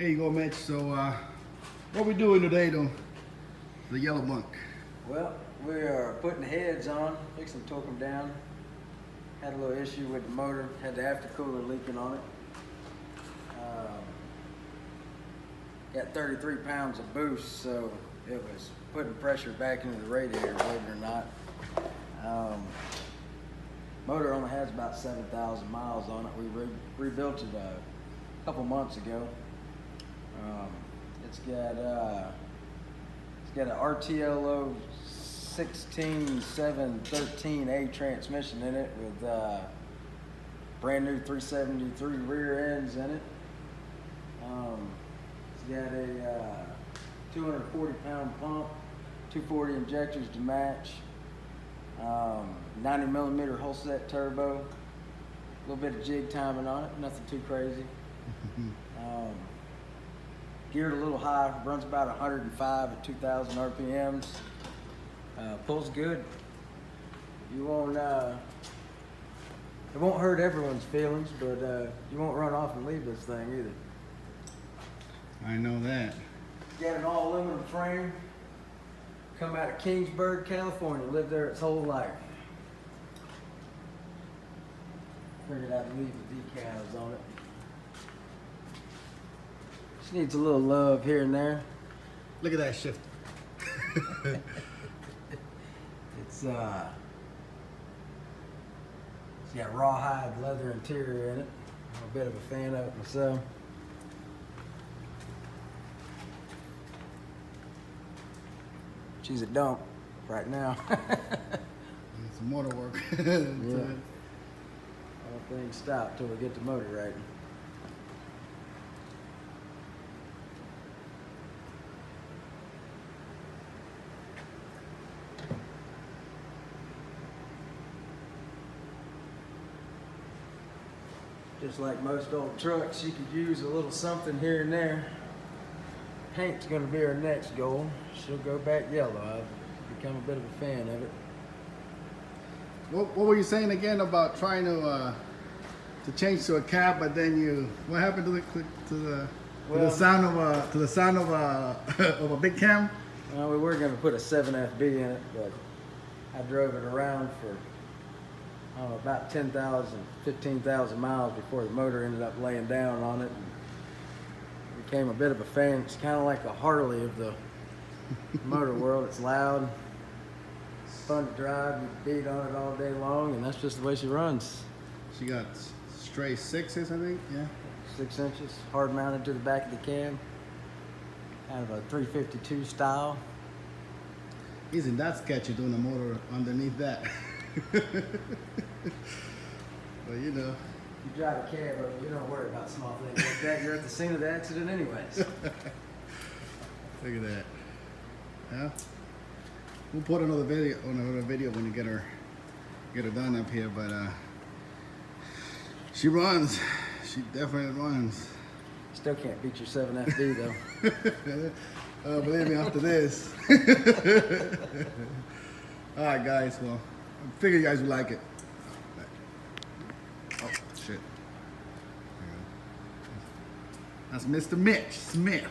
There you go, Mitch. So, what we doing today, though? The yellow bunk. Well, we are putting the heads on, fixing to torque them down. Had a little issue with the motor, had the aftercooler leaking on it. Got 33 pounds of boost, so it was putting pressure back into the radiator, believe it or not. Motor only has about 7,000 miles on it. We rebuilt it a couple months ago. It's got an RTLO 16713A transmission in it with brand new 373 rear ends in it. It's got a 240 pound pump, 240 injectors to match, 90 millimeter hull set turbo, a little bit of jig timing on it, nothing too crazy. Geared a little high, runs about 105 at 2,000 RPMs. Pulls good. You won't, it won't hurt everyone's feelings, but you won't run off and leave this thing either. I know that. Got an all aluminum frame. Come out of Kingsburg, California. Lived there its whole life. Figured I'd leave the decals on it. Just needs a little love here and there. Look at that shift. It's got rawhide leather interior in it. I'm a bit of a fan of it myself. She's a dump right now. It's motor work. Yeah. All things stop till we get the motor right. Just like most old trucks, you could use a little something here and there. Paint's gonna be our next goal. She'll go back yellow. I've become a bit of a fan of it. What were you saying again about trying to change to a cab, but then what happened to the sound of a big cam? Well, we were gonna put a 7FB in it, but I drove it around for about 10,000, 15,000 miles before the motor ended up laying down on it. Became a bit of a fan. It's kind of like the Harley of the motor world. It's loud, it's fun to drive. You beat on it all day long, and that's just the way she runs. She got straight 6s, I think. Yeah. 6 inches, hard mounted to the back of the cab. Kind of a 352 style. Isn't that sketchy doing a motor underneath that? But you know. You drive a cab, you don't worry about small things like that. You're at the scene of the accident anyways. Look at that. Yeah. We'll put another video when you get her done up here, but she runs. She definitely runs. Still can't beat your 7FD though. Believe me, after this. All right, guys. Well, I figure you guys would like it. Oh, shit. That's Mr. Mitch Smith.